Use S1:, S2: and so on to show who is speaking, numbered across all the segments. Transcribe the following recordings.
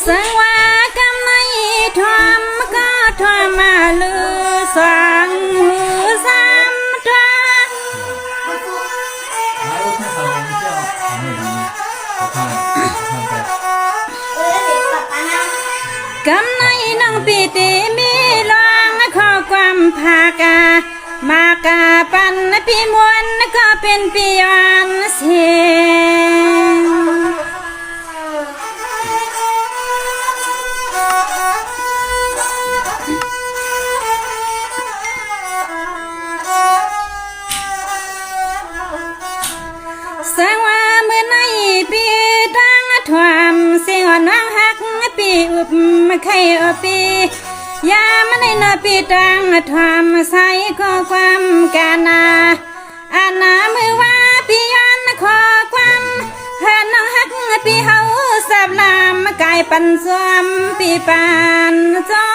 S1: สังว่ากำในทอมก็ทอมมาลือสังหูสามทากำในนังปีติมีลองขอความภากามากาปันปีมวนก็เป็นปีวันเสียงสังว่าเมื่อในปีตั้งทวามเสียงอ่อนน้องหักปีอุบไข่ปียามในนาปีตั้งทวามใส่ข้อความกานาอานามือว่าปีย้อนข้อความหาน้องหักปีเฮาสับลามกายปันสวมปีปานจอ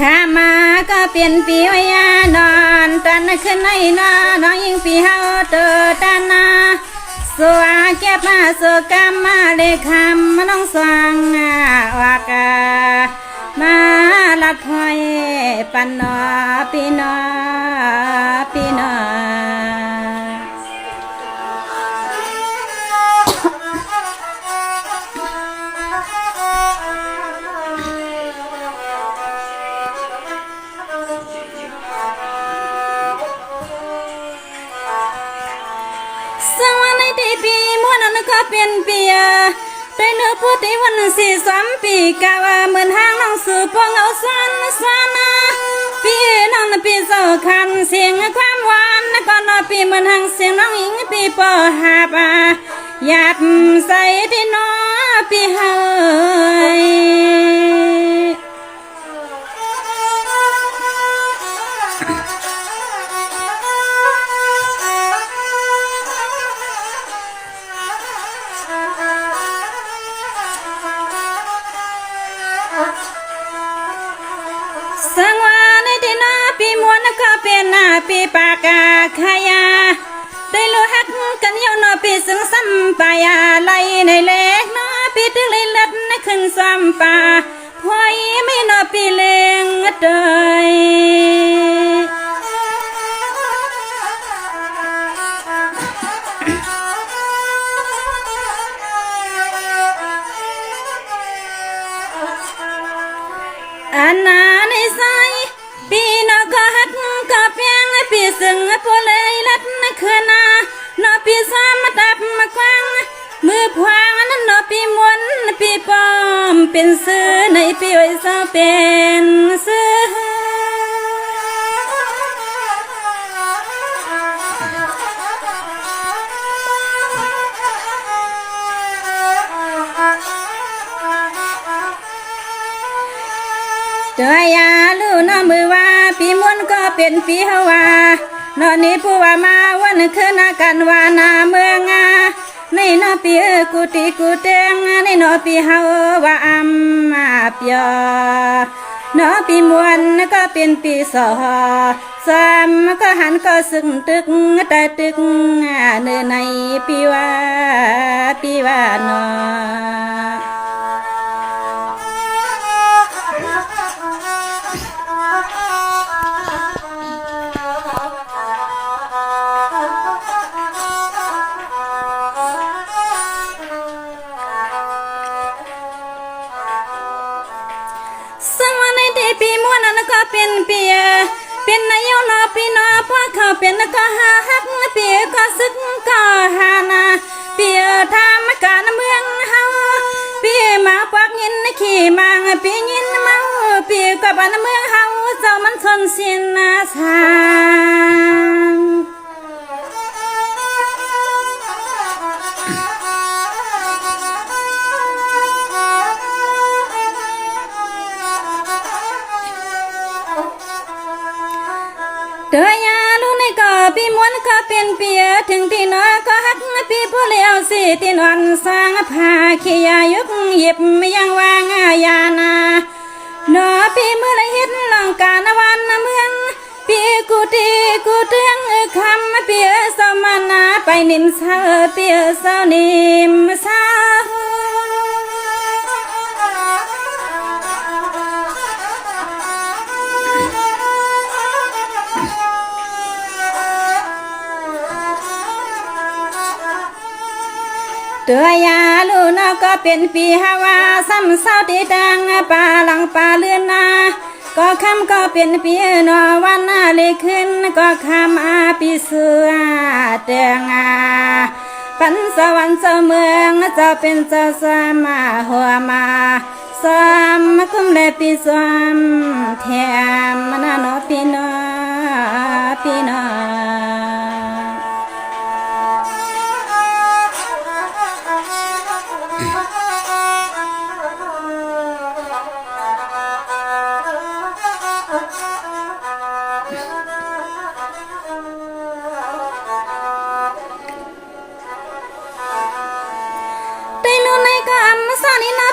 S1: ข้ามาก็เปลี่ยนปีวิญาณอนตันขึ้นในนาน้องยิงปีเฮาเตอตานาสวาเก็บมาสกรรมมาเลคำมาน้องสว่างวากามาลัดพอยปันนอปีนอปีนอปีม้วนนั้นก็เป็นปีได้เนื้อพูดที่วันสี่สามปีกะว่าเหมือนห้างน้องสู่พวงเอาสันสันปีน้องปีเจ้าคันเสียงความหวานก็นอปีเหมือนห้างเสียงน้องหญิงปีปอหาบหยาดใส่ที่น้อปีเฮยสังวาในที่นาปีมวนก็เป็นนาปีปากาขยาได้รู้ฮักกันเยาวนอปีสึงซ้ำปายาไลในเล็กนอปีตึกเลยลัดในขึ้นซ้ำป่าพอยไม่นอปีเลงเตยอันนาในใจปีนอก็ฮักก็เพียงปีสึงพอเลยลัดนคืนนอปีซ้ำมาตับมากวางมือพวางนั้นนอปีมวนปีปอมเป็นซื้อในปีไว้เศร้าเป็นซื้อเจอยาลูน้อมือว่าปีมวนก็เป็นปีเฮาวานอนี้ผู้ว่ามาวันคืนกันวานาเมืองในนอปีกูตีกูเตงในนอปีเฮาว่าอัมมาเปียนอปีมวนก็เป็นปีสอสามก็หันก็สึงตึกแต่ตึกเนื้อในปีว่านอปีม้วนนั้นก็เป็นปีเป็นนายนอปีนอพวกเขาเป็นก็หาฮักปีก็ซึกก็หานาปีทำการเมืองเฮาปีมาควักเงินขี่มังปีเงินเมาปีก็บ้านเมืองเฮาเจ้ามันชนสินนาสาง ปีมวนก็เป็นเปียถึงที่นอก็ฮักปีผู้เลี้ยวสิที่นอนสร้างผาขี้ยายุกหยิบยังวางยานาหนอปีมือละเฮ็ดลองการวันเมืองปีกูตีกูเตืองคำเปียสมานาไปนิมเศร้าเปียเศร้านิมเศร้าตัวยาลูนก็เป็นปีฮาวาซ้ำเศร้าตีดังป่าหลังป่าเลือนนาก็คำก็เป็นปีนอวันนาเลยขึ้นก็คำอาปีเสือเตียงปันสวรรค์เจ้าเมืองเจ้าเป็นเจ้าสามาหัวมาสามคุ้มเลยปีสามแถมนาโนปีนอปีนอ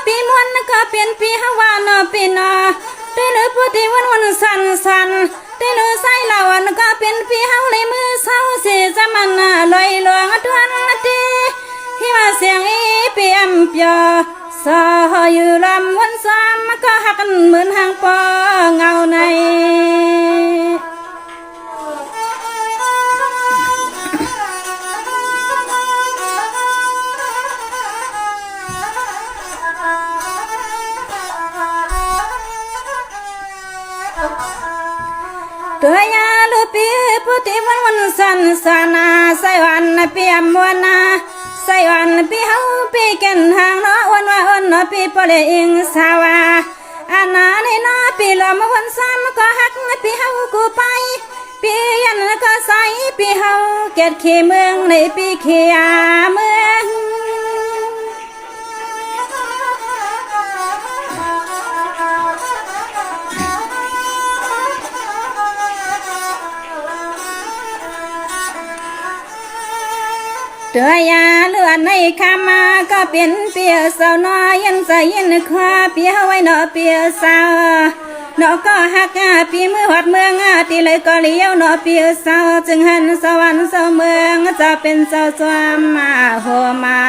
S1: ปีมวนก็เป็นปีฮาวานอปีนอได้เลยพูดที่วันสันสันได้เลยใส่ลาวันก็เป็นปีฮาวเลยมือเศร้าเสียจะมันลอยลวงทวนตีที่ว่าเสียงอีเปียมเปียสออยู่ลำวันซ้ำก็หักกันเหมือนหางปอเงาในตัวยาลูปีพุทธิวันสันสานาใส่วันเปียมวันนาใส่วันปีเฮาปีเก่นหางเนาะวันว่าวันเนาะปีปะเลอิงสาวาอานาในเนาะปีลมวันซ้ำก็หักปีเฮากูไปปียันก็ใส่ปีเฮาเกิดขี้เมืองในปีขี้อาเมืองตัวยาเลือดในคามาก็เป็นเปียสาวน้อยยันใจยันคว้าเปียไว้เนาะเปียสาวเนาะก็หักปีมือหอดเมืองตีเลยก็เลี้ยวเนาะเปียสาวจึงหันสวรรค์สาวเมืองจะเป็นสาวสวามมาหัวมา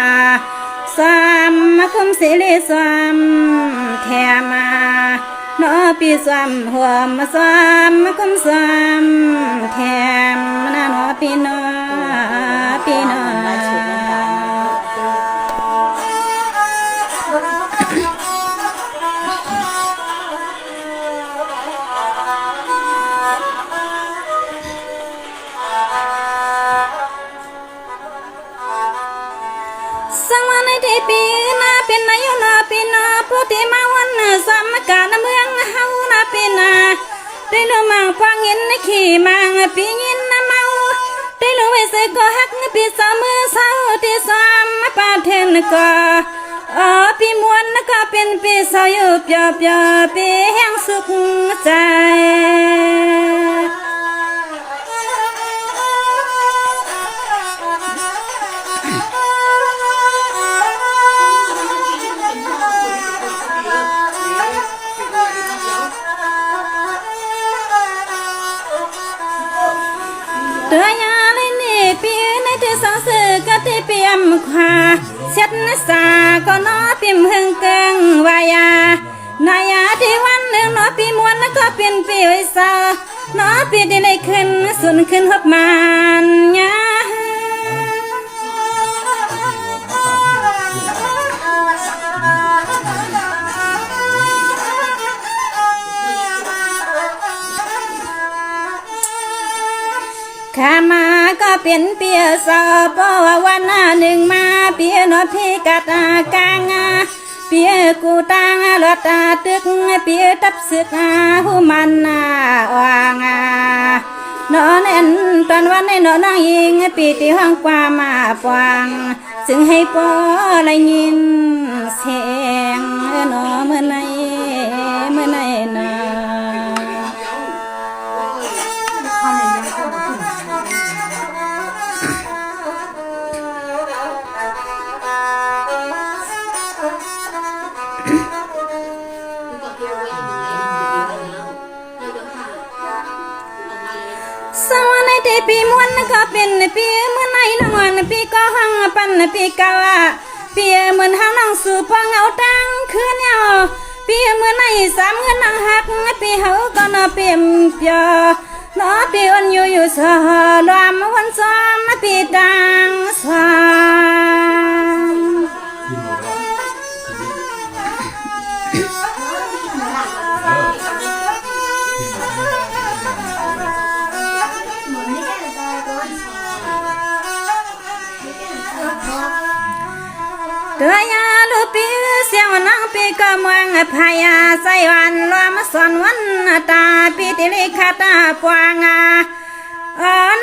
S1: สวามมาคุมสิริสวามแทมาเนาะปีสวามหัวมาสวามมาคุมสวามแทมนาเนาะปีเนาะปีเนาะปีนาเป็นนายนาปีนาพุทธิมาวันสามการเมืองเฮานาปีนาได้รู้มังฟังเงินขี่มังปีเงินเมาได้รู้ไว้สึกก็หักปีสามมือเศร้าที่สามปาเทนก็ปีมวนก็เป็นปีสาวอยู่เปียเปียปีแห่งสุขใจตัวยาเลยนี่ปีในที่สองสื่อกะที่เปียมขวาเช็ดนสาก็นอปิมหึงเกิงวายานายาที่วันหนึ่งนอปีมวนก็เป็นปีไอเศร้านอปีที่ได้ขึ้นสุนขึ้นหบมันยาข้ามาก็เป็นเปียสาวเพราะว่าวันหนึ่งมาเปียนอพี่กัดกางเปียกูตังลอดตึกเปียตับสึกหูมันวางนอนเอ็นตอนวันในนอนนั่งยิงปีที่ห้องกว่ามาปวางซึ่งให้ปอไรยินเสียงนอเมื่อไหนน ปีมวนก็เป็นปีเมื่อไหนน้องวันปีก็ห้องปันปีเก่าปีเหมือนห้างน้องสู่พอเงาตั้งคืนเนี่ยปีเมื่อไหนสามเงินนางหักปีเฮาก็นอเปี่ยมเปียนอปีอ่อนอยู่สหรวมวันซ้อมปีดังสวามเดือยาลูปีเสียงวันนังปีก็เมืองพายาใส่วันรวมสอนวันตาปีติลิขาตาปวาง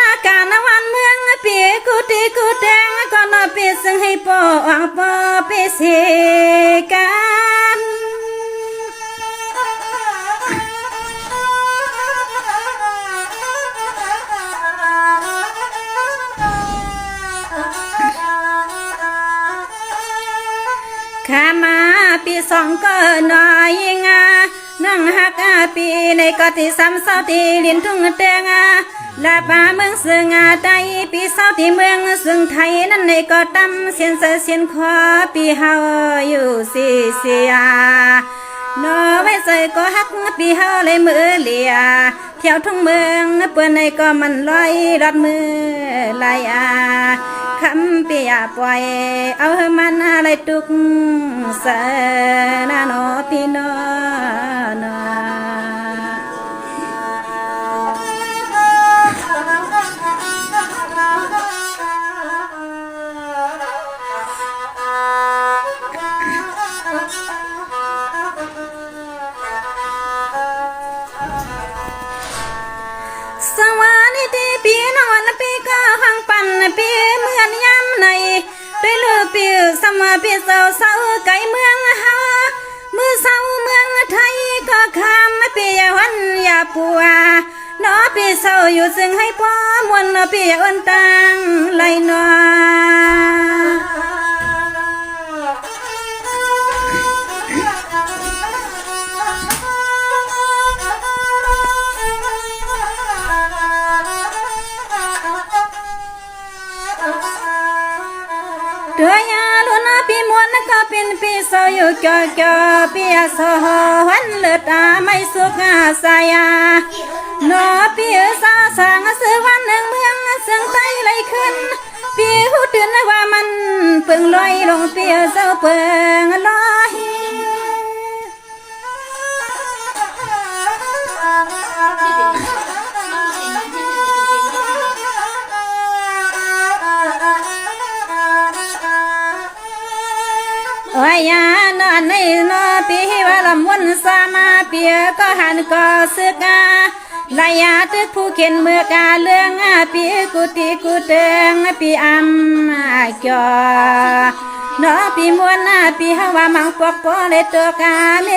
S1: นาการวันเมืองปีกูตีกูแดงก็นอปีซึ่งให้ปองปอปีเสกันข้ามาปีสองก็น้อยงานั่งหักปีในก็ที่ซ้ำเศร้าที่ลินทุ่งแดงลาป่าเมืองซึ่งใดปีเศร้าที่เมืองซึ่งไทยนั่นในก็ตำเสียนเสียนขอปีเฮาอยู่เสียนอไว้ใส่ก็หักปีเฮาเลยมือเลียเที่ยวทุ่งเมืองเปื้อนในก็มันลอยรอดมือลายคำปียปล่อยเอามันอะไรตุกเสนาโนปีโนนาสวัสดีปีนอนปีก็ห้องปั่นปีเหมือนย้ำในด้วยเลือปีสมปีเศร้าไก่เมืองฮามือเศร้าเมืองไทยก็คำปีวันยาปัวนอปีเศร้าอยู่ซึ่งให้ป้อมวนปีอ้นตังไหลนอเดือยาลุนปีมวนก็เป็นปีเศร้าอยู่เกี่ยวปีสหันเลือดไม่สุขสายนอปีสาสางซื้อวันหนึ่งเมืองซึ่งไตไหลขึ้นปีหูตื่นว่ามันเปิงลอยลงปีเศร้าเปิงลอยวายานอนในนอปีว่าลำวนสามาเปียก็หันก็สึกลายาตึกผู้เขียนเมื่อกาเรื่องปีกูตีกูเตงปีอัมเกี่ยนอปีมวนปีฮาวามังปอกปอเลตัวกาเมี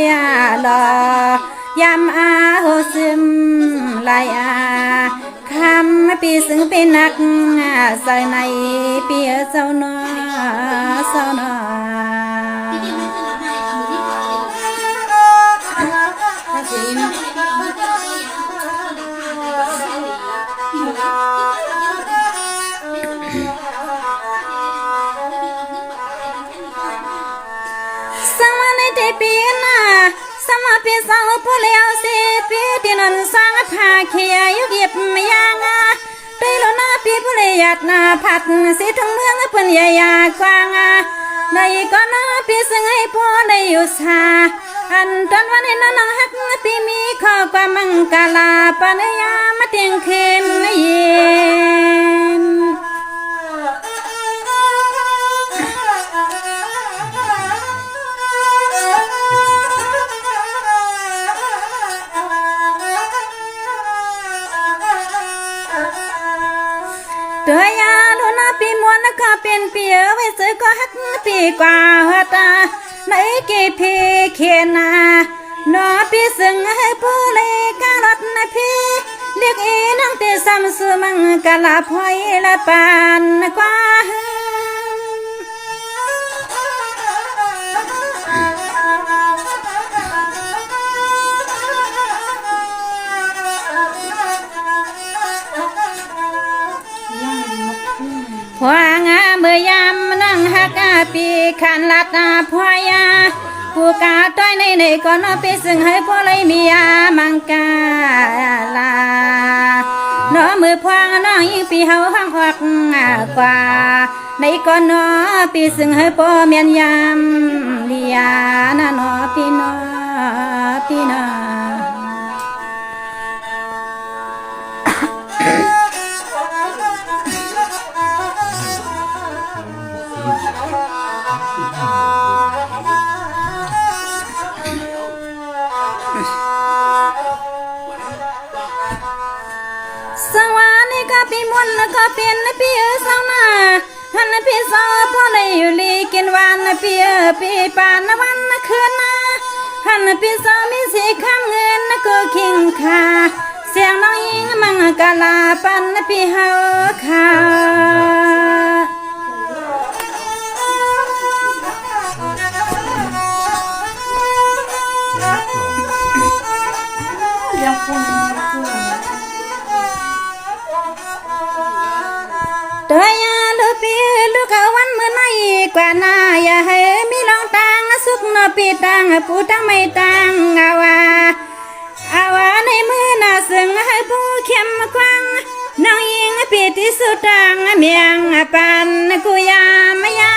S1: ยลอยำโหซึมลายคำปีซึ่งเป็นนักใส่ในปีเจ้าหนอเจ้าหนอสวัสดีปีน่ะสมาปีสาวผู้เลี้ยวสิปีที่นั่นสร้างผาเขียยุเก็บไม่ยางได้แล้วนะปีผู้เลี้ยดนาผัดสิทั้งเมืองเพิ่นใหญ่กว้างในก็นะปีซึ่งให้พ่อได้อยู่สาอันตอนวันนี้น้องหักปีมีข้อความมังกาลาปานยามาเตียงคืนเย็นเดือยาลุนปีมวนก็เป็นปีไว้ซื้อก็หักปีกว่าตาในกี่พีเขียนนอปีซึ่งให้ผู้เลการถนะพี่เรียกอีนังเตซ้ำสมังกะลาพอยละปานกว่า ปีขันลัดพอยากูกาต้อยในก็นอปีซึ่งให้พ่อเลยมีมังกาลาน้อมือพวงน้องยิงปีเฮาห้องออกกว่าในก็นอปีซึ่งให้พ่อเมียนยามเลียน่ะนอปีนอปีนอสวรรค์ก็ปีมนก็เป็นปีสาวนาหันปีสาวพ่อเลยอยู่ลีกินวันปีปานวันคืนนาหันปีสาวมีสีคำเงินก็คิงคาเสียงน้องยิงมังกาลาปันปีเฮาคาเตยลูกปีลูกเขาวันเมื่อไหร่กว่านาอย่าให้มีลองตังสุกนอปีตังปูตังไม่ตังอาวาในมือน่าซึ่งให้ผู้เข้มกว้างน้องยิงปีที่สุดตังเมียงปันกุยามยา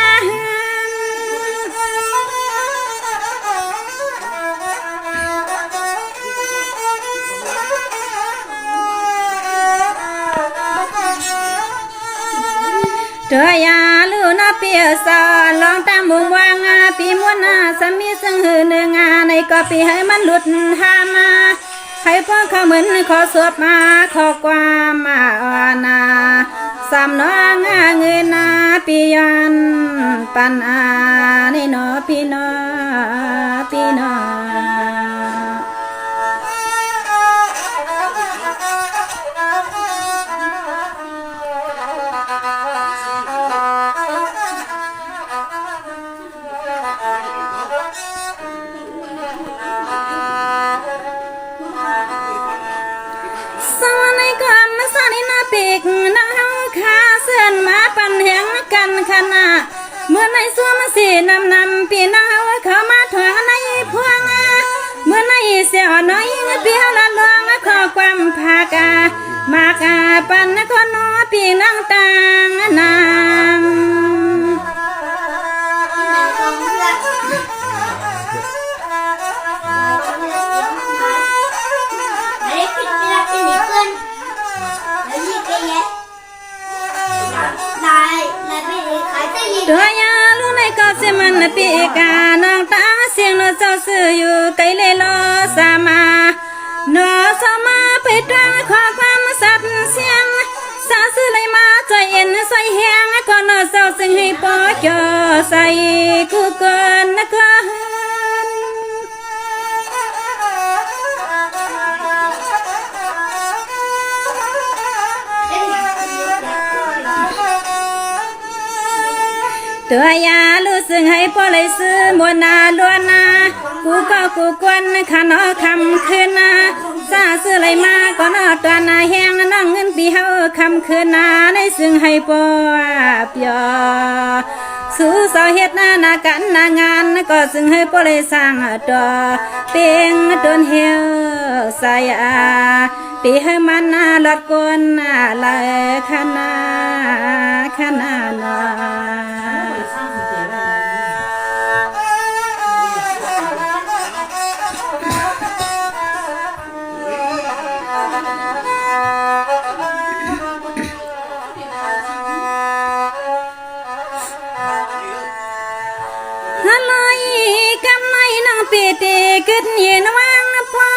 S1: เธอยาลูนาเปียสาลองตามมุงวางปีมวนาสมีสังหือเนื้องาในก็ปีให้มันหลุดหามาให้พ่อเขาเหมือนขอสวบมาขอความมานาสามน้องเงินนาปียันปันในนอปีนอปีนอปีกนังเฮาขาเสื่อนมาปันแหงกันขณะเมื่อในส่วนสีนำปีนังเฮาเข้ามาถวงในพวงเมื่อในเสียวน้อยปีเฮาละลวงขอความภากามากปันคนนอปีนังต่างนางตัวยาลูกในก็เสมันปีกานางตาเสียงนอเจ้าซื้ออยู่ไกลเลลอสามานอสามาไปตั้งขอความสัตย์เสียงสาซื้อเลยมาใจเย็นใส่แหงก็นอเจ้าซึ่งให้ปอจอใส่กูเกินก็ตัวยาลูซึ่งให้พ่อเลยซื้อมวนาล้วนนากูก็กูกวนขานอคำคืนนาซาซื้อเลยมาก็นอตัวนาแห้งน้องเงินปีเฮาคำคืนนาในซึ่งให้พ่อเปียสู้สาวเฮ็ดนากันนางานก็ซึ่งให้พ่อเลยสร้างตัวเป็นต้นเหี่ยวสายปีให้มันหลอดกวนลายขนานา ปีติกิดยินวังพอ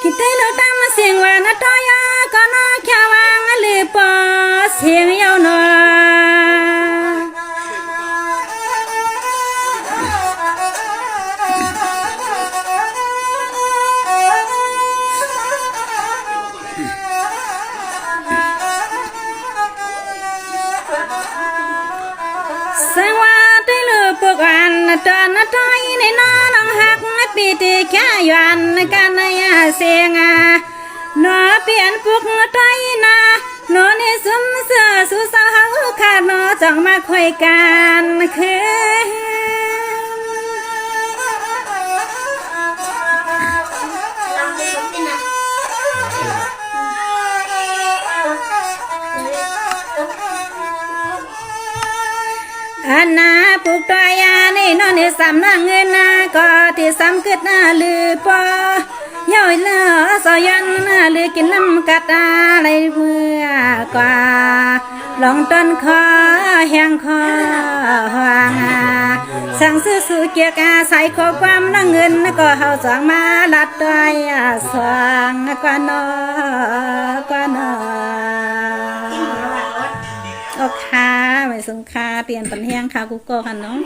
S1: คิดได้เราตามเสียงว่านาตอยก็น่าแค่วังหรือปอเสียงยาวหนอสังว่าได้ลือปกอันตอนนาตอยในนอนองหักปีติแค่ยันกันในเสียงนอเปลี่ยนปุกตอยนา นอนในซุ้มเสือสู่สาวเฮาขาดนอจังมาคุยกันคืออันนาปลูกตัวยาในนอนในสำนักเงินนาก็ที่สำกึดนาลือปอย่อยเล่อสอยันนาลือกินน้ำกัดอะไรเมื่อกว่าลองต้นคอแห้งคอหวางสั่งซื้อสู่เกียกาใส่ข้อความนั่งเงินก็เฮาสองมาลัดตัวยาสองกว่านอกว่านอโอเคไม่สงค่าเปลี่ยนปัญหาค่ะกูโก้ค่ะน้อง